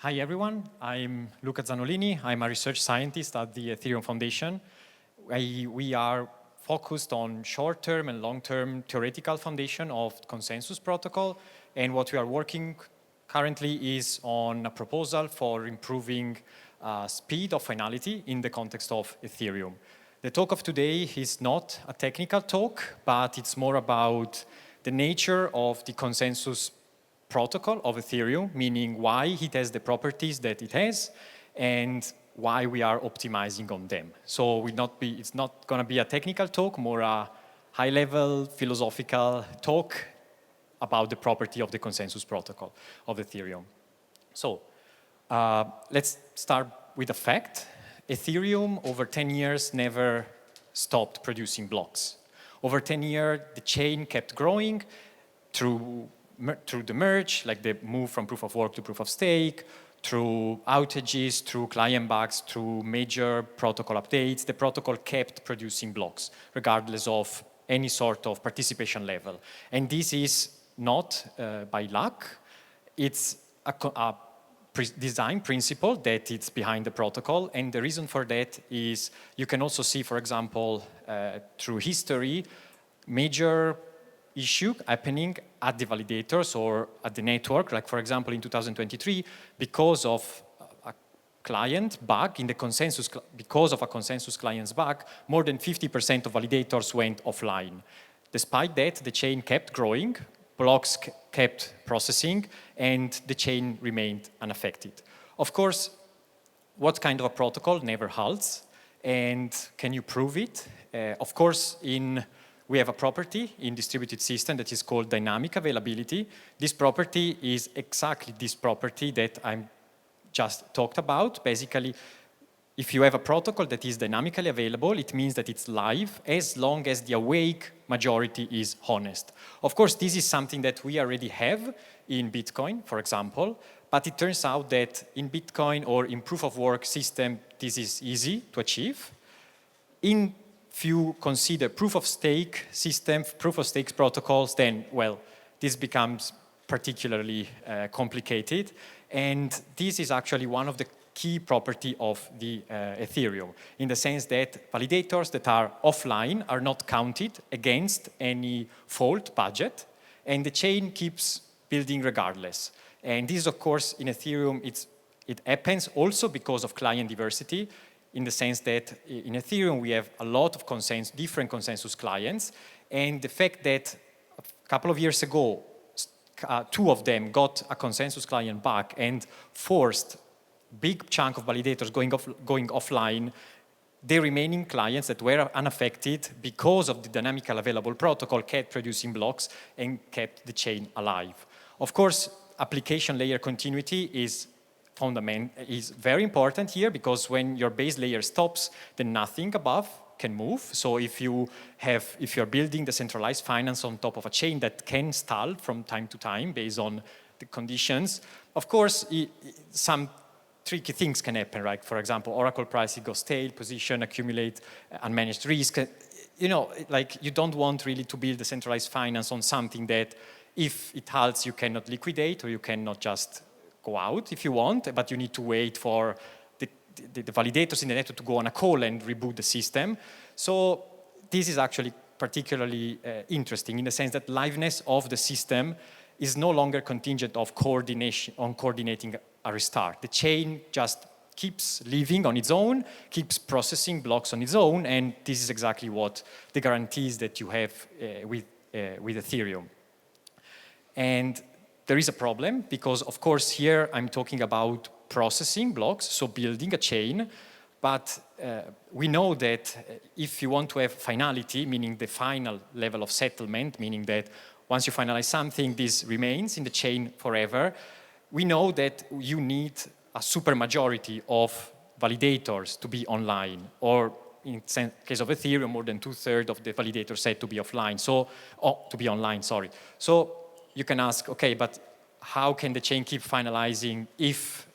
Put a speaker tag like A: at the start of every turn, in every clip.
A: Hi everyone, I'm Luca Zanolini. I'm a research scientist at the Ethereum Foundation. We are focused on short-term and long-term theoretical foundation of consensus protocol, and what we are working currently is on a proposal for improving speed of finality in the context of Ethereum. The talk of today is not a technical talk, but it's more about the nature of the consensus protocol of Ethereum, meaning why it has the properties that it has and why we are optimizing on them. So it's not going to be a technical talk, more a high-level philosophical talk about the property of the consensus protocol of Ethereum. So let's start with a fact. Ethereum, over 10 years, never stopped producing blocks. Over 10 years, the chain kept growing through the merge, like the move from proof of work to proof of stake, through outages, through client bugs, through major protocol updates. The protocol kept producing blocks, regardless of any sort of participation level. And this is not by luck. It's a design principle that it's behind the protocol. And the reason for that is you can also see, for example, through history, major issue happening at the validators or at the network, like for example in 2023, because of a client bug in the consensus, because of a consensus client's bug, more than 50% of validators went offline. Despite that, the chain kept growing, blocks kept processing, and the chain remained unaffected. Of course, what kind of a protocol never halts, and can you prove it? Of course, we have a property in distributed system that is called dynamic availability. This property is exactly this property that I just talked about. Basically, if you have a protocol that is dynamically available, it means that it's live as long as the awake majority is honest. Of course, this is something that we already have in Bitcoin, for example, but it turns out that in Bitcoin or in proof of work system, this is easy to achieve. If you consider proof of stake system, proof of stake protocols, then, well, this becomes particularly complicated. And this is actually one of the key property of the Ethereum, in the sense that validators that are offline are not counted against any fault budget, and the chain keeps building regardless. And this, of course, in Ethereum, it happens also because of client diversity, in the sense that in Ethereum we have a lot of different consensus clients, and the fact that a couple of years ago, two of them got a consensus client back and forced big chunk of validators going offline, the remaining clients that were unaffected because of the dynamically available protocol kept producing blocks and kept the chain alive. Of course, application layer continuity is very important here, because when your base layer stops, then nothing above can move. So if you're building decentralized finance on top of a chain that can stall from time to time based on the conditions, of course, some tricky things can happen, right? For example, Oracle pricing goes stale, position accumulate unmanaged risk. You know, like you don't want really to build decentralized finance on something that if it halts, you cannot liquidate, or you cannot just go out if you want, but you need to wait for the validators in the network to go on a call and reboot the system. So this is actually particularly interesting in the sense that liveness of the system is no longer contingent of coordinating a restart. The chain just keeps living on its own, keeps processing blocks on its own, and this is exactly what the guarantees that you have with Ethereum. And there is a problem because, of course, here I'm talking about processing blocks, so building a chain, but we know that if you want to have finality, meaning the final level of settlement, meaning that once you finalize something, this remains in the chain forever, we know that you need a supermajority of validators to be online, or in the case of Ethereum, more than 2/3 of the validators said to be offline, to be online, sorry. So you can ask, okay, but how can the chain keep finalizing if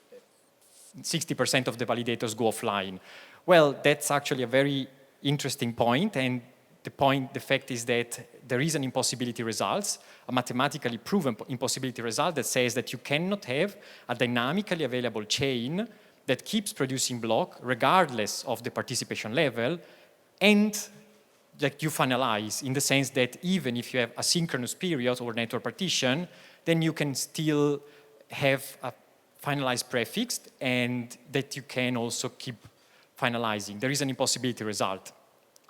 A: 60% of the validators go offline? Well, that's actually a very interesting point, and the fact is that there is an impossibility result, a mathematically proven impossibility result that says that you cannot have a dynamically available chain that keeps producing block regardless of the participation level, and that you finalize in the sense that even if you have asynchronous period or network partition, then you can still have a finalized prefix and that you can also keep finalizing. There is an impossibility result.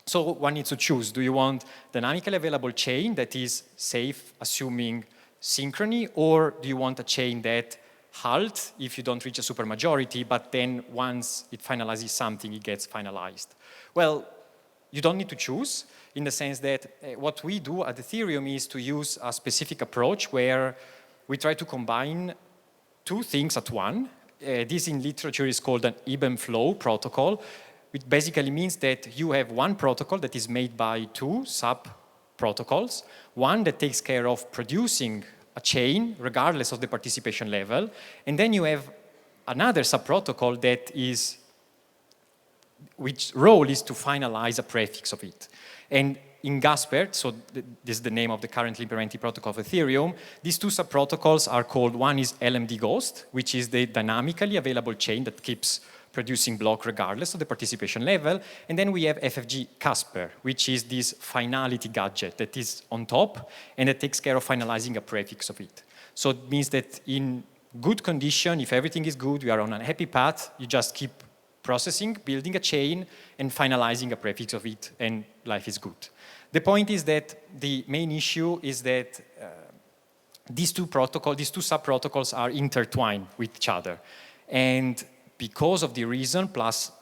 A: So one needs to choose. Do you want dynamically available chain that is safe, assuming synchrony, or do you want a chain that halts if you don't reach a supermajority, but then once it finalizes something, it gets finalized? Well, you don't need to choose, in the sense that what we do at Ethereum is to use a specific approach where we try to combine two things at one. This in literature is called an ebb and flow protocol, which basically means that you have one protocol that is made by two sub-protocols, one that takes care of producing a chain regardless of the participation level, and then you have another sub-protocol that is, which role is to finalize a prefix of it. And in Gaspert, so this is the name of the currently implemented protocol of Ethereum, these two sub-protocols are called, one is LMD Ghost, which is the dynamically available chain that keeps producing block regardless of the participation level, and then we have FFG Casper, which is this finality gadget that is on top and that takes care of finalizing a prefix of it. So it means that in good condition, if everything is good, we are on a happy path, you just keep processing, building a chain, and finalizing a prefix of it, and life is good. The point is that the main issue is that these two sub-protocols are intertwined with each other. And because of the reason, plus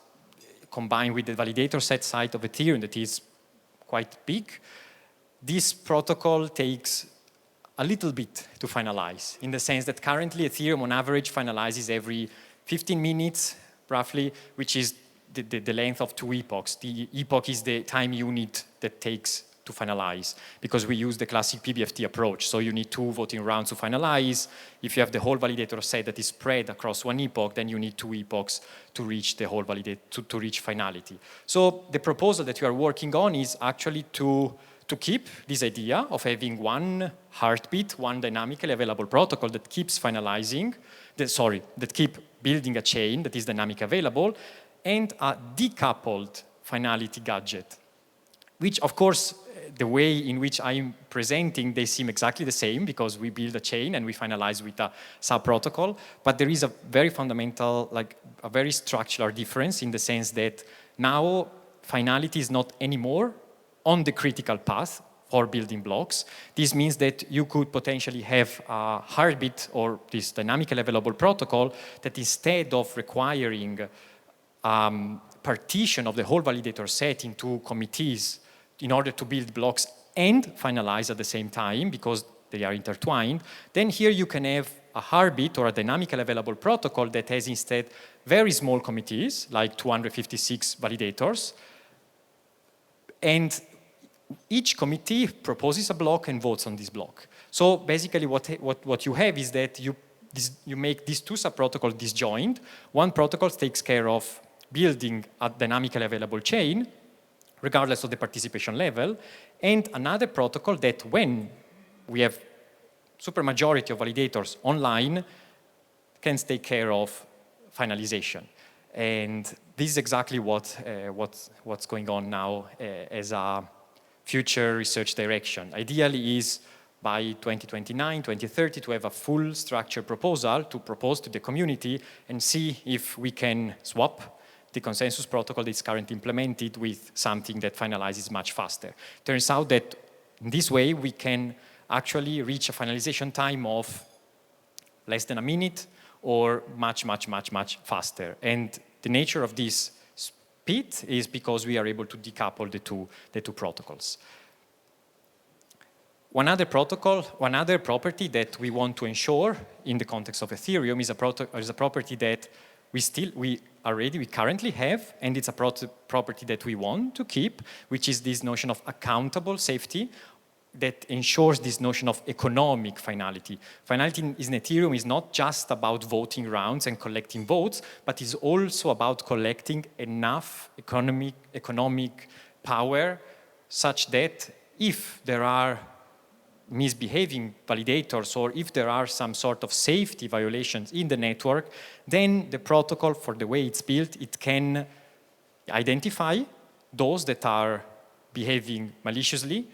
A: combined with the validator set size of Ethereum that is quite big, this protocol takes a little bit to finalize, in the sense that currently Ethereum on average finalizes every 15 minutes, roughly, which is the length of 2 epochs. The epoch is the time unit that takes to finalize, because we use the classic PBFT approach. So you need 2 voting rounds to finalize. If you have the whole validator set that is spread across 1 epoch, then you need 2 epochs to reach the whole to reach finality. So the proposal that we are working on is actually to keep this idea of having one heartbeat, one dynamically available protocol that keeps finalizing, that keep building a chain that is dynamic available, and a decoupled finality gadget, which of course, the way in which I'm presenting, they seem exactly the same because we build a chain and we finalize with a sub-protocol, but there is a very fundamental, like a very structural difference in the sense that now finality is not anymore on the critical path for building blocks. This means that you could potentially have a heartbeat or this dynamically available protocol that instead of requiring partition of the whole validator set into committees in order to build blocks and finalize at the same time because they are intertwined, then here you can have a heartbeat or a dynamically available protocol that has instead very small committees, like 256 validators, and each committee proposes a block and votes on this block. So basically what you have is that you make these two sub-protocols disjoint. One protocol takes care of building a dynamically available chain, regardless of the participation level, and another protocol that when we have supermajority of validators online can take care of finalization. And this is exactly what's going on now as a future research direction. Ideally is by 2029, 2030 to have a full structured proposal to propose to the community and see if we can swap the consensus protocol that is currently implemented with something that finalizes much faster. Turns out that in this way we can actually reach a finalization time of less than a minute or much faster. And the nature of this speed is because we are able to decouple the two protocols. One other property that we want to ensure in the context of Ethereum is a property that we currently have, and it's a property that we want to keep, which is this notion of accountable safety that ensures this notion of economic finality. Finality in Ethereum is not just about voting rounds and collecting votes, but is also about collecting enough economic power such that if there are misbehaving validators or if there are some sort of safety violations in the network, then the protocol, for the way it's built, it can identify those that are behaving maliciously,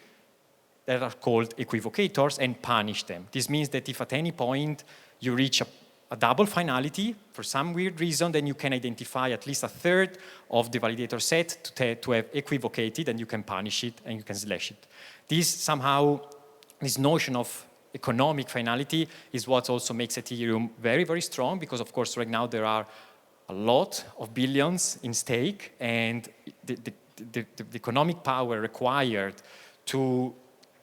A: that are called equivocators, and punish them. This means that if at any point you reach a double finality for some weird reason, then you can identify at least a third of the validator set to have equivocated, and you can punish it and you can slash it. This notion of economic finality is what also makes Ethereum very, very strong, because of course right now there are a lot of billions in stake, and the economic power required to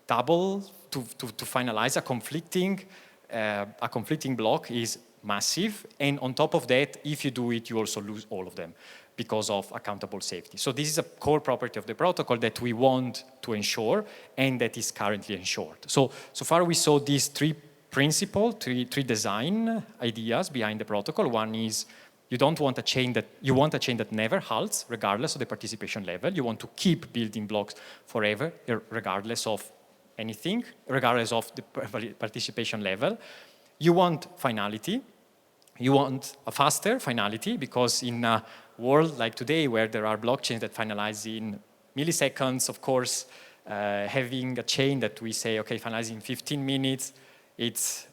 A: finalize a conflicting block is massive. And on top of that, if you do it, you also lose all of them because of accountable safety. So this is a core property of the protocol that we want to ensure, and that is currently ensured. So far we saw these three design ideas behind the protocol. One is you want a chain that never halts, regardless of the participation level. You want to keep building blocks forever, regardless of anything, regardless of the participation level. You want finality. You want a faster finality, because in a world like today where there are blockchains that finalize in milliseconds, of course, having a chain that we say, okay, finalize in 15 minutes, it's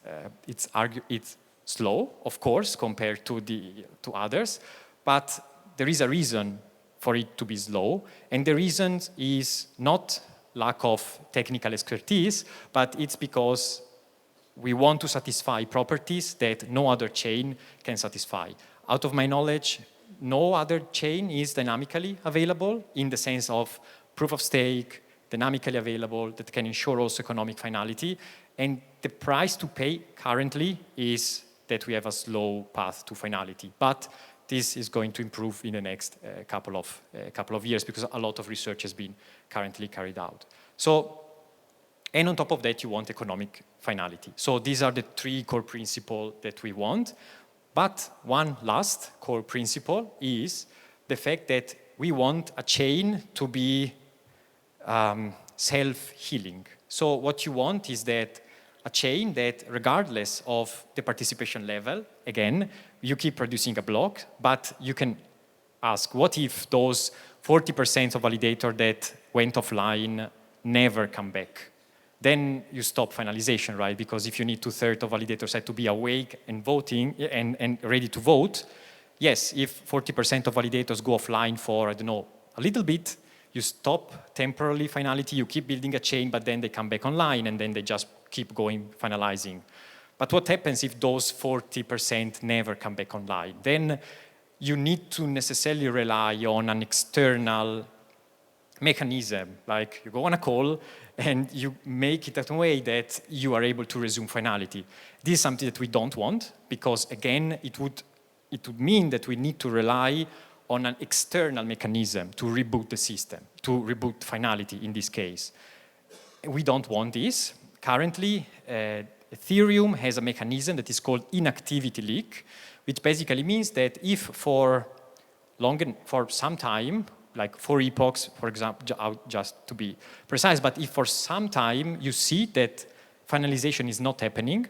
A: slow, of course, compared to others, but there is a reason for it to be slow, and the reason is not lack of technical expertise, but it's because we want to satisfy properties that no other chain can satisfy. Out of my knowledge, no other chain is dynamically available in the sense of proof of stake, dynamically available, that can ensure also economic finality. And the price to pay currently is that we have a slow path to finality. But this is going to improve in the next couple of years, because a lot of research has been currently carried out. And on top of that, you want economic finality. So these are the three core principles that we want. But one last core principle is the fact that we want a chain to be self-healing. So what you want is that a chain that, regardless of the participation level, again, you keep producing a block, but you can ask, what if those 40% of validator that went offline never come back? Then you stop finalization, right? Because if you need 2/3 of validator set to be awake and voting and ready to vote, yes, if 40% of validators go offline for, I don't know, a little bit, you stop temporarily finality, you keep building a chain, but then they come back online and then they just keep going, finalizing. But what happens if those 40% never come back online? Then you need to necessarily rely on an external mechanism, like you go on a call and you make it that way that you are able to resume finality. This is something that we don't want, because again, it would mean that we need to rely on an external mechanism to reboot the system, to reboot finality in this case. We don't want this. Currently, Ethereum has a mechanism that is called inactivity leak, which basically means that if for some time, like 4 epochs, for example, just to be precise, but if for some time you see that finalization is not happening,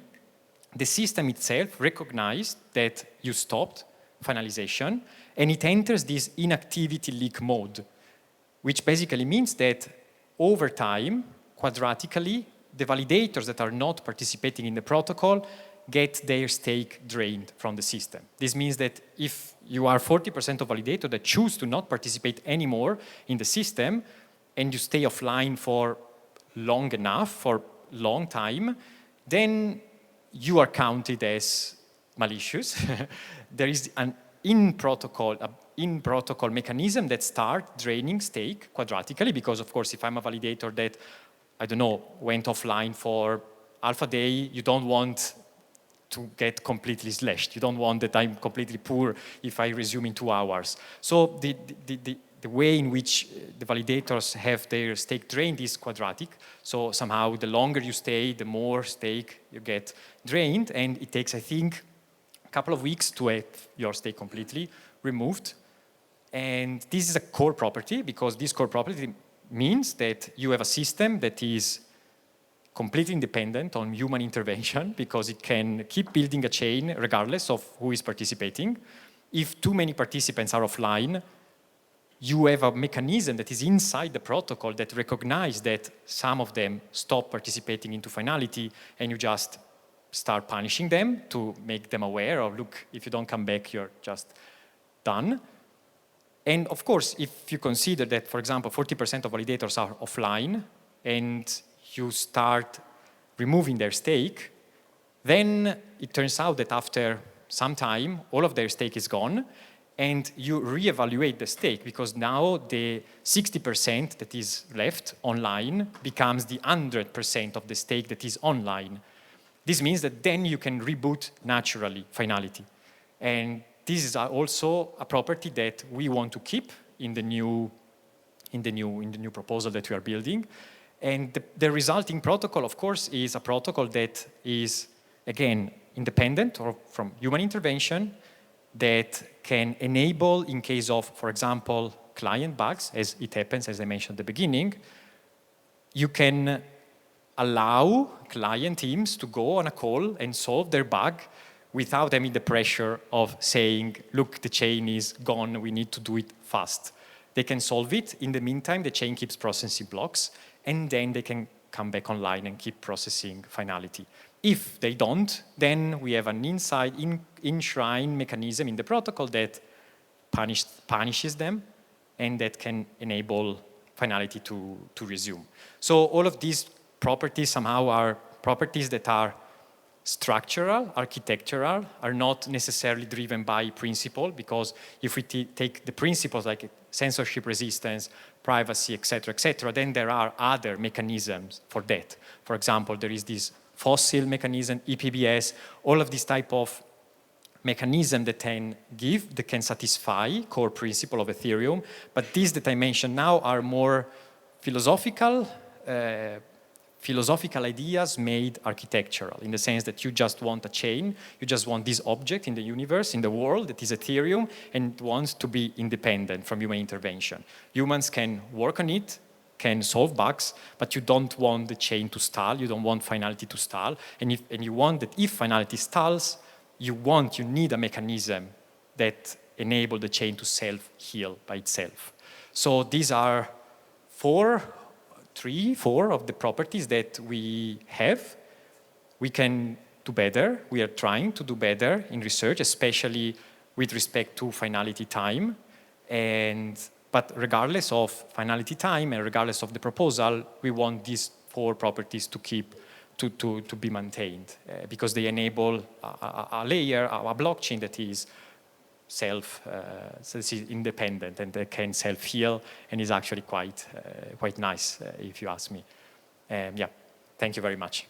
A: the system itself recognizes that you stopped finalization, and it enters this inactivity leak mode, which basically means that over time, quadratically, the validators that are not participating in the protocol get their stake drained from the system. This means that if you are 40% of validators that choose to not participate anymore in the system, and you stay offline for long enough, for long time, then you are counted as malicious. There is an in-protocol mechanism that starts draining stake quadratically, because of course, if I'm a validator that, I don't know, went offline for half a day, you don't want to get completely slashed. You don't want that I'm completely poor if I resume in 2 hours. So the way in which the validators have their stake drained is quadratic. So somehow the longer you stay, the more stake you get drained. And it takes, I think, a couple of weeks to have your stake completely removed. And this is a core property, because this core property means that you have a system that is completely independent on human intervention because it can keep building a chain regardless of who is participating. If too many participants are offline, you have a mechanism that is inside the protocol that recognizes that some of them stop participating into finality, and you just start punishing them to make them aware of, look, if you don't come back, you're just done. And of course, if you consider that, for example, 40% of validators are offline and you start removing their stake, then it turns out that after some time, all of their stake is gone, and you reevaluate the stake because now the 60% that is left online becomes the 100% of the stake that is online. This means that then you can reboot naturally finality. And this is also a property that we want to keep in the new proposal that we are building. And the resulting protocol, of course, is a protocol that is, again, independent or from human intervention, that can enable, in case of, for example, client bugs, as it happens, as I mentioned at the beginning, you can allow client teams to go on a call and solve their bug without having the pressure of saying, look, the chain is gone, we need to do it fast. They can solve it. In the meantime, the chain keeps processing blocks, and then they can come back online and keep processing finality. If they don't, then we have an enshrine mechanism in the protocol that punishes them and that can enable finality to resume. So all of these properties somehow are properties that are structural, architectural, are not necessarily driven by principle, because if we take the principles like censorship resistance, privacy, etc., then there are other mechanisms for that. For example, there is this fossil mechanism, EPBS, all of this type of mechanism that can satisfy core principle of Ethereum. But these that I mentioned now are more philosophical ideas made architectural, in the sense that you just want a chain, you just want this object in the universe, in the world, that is Ethereum, and wants to be independent from human intervention. Humans can work on it, can solve bugs, but you don't want the chain to stall, you don't want finality to stall, and you want that if finality stalls, you need a mechanism that enable the chain to self-heal by itself. So these are four of the properties that we have. We can do better. We are trying to do better in research, especially with respect to finality time. But regardless of finality time and regardless of the proposal, we want these four properties to be maintained because they enable a layer, a blockchain that is independent and that can self-heal and is actually quite nice, if you ask me. Yeah, thank you very much.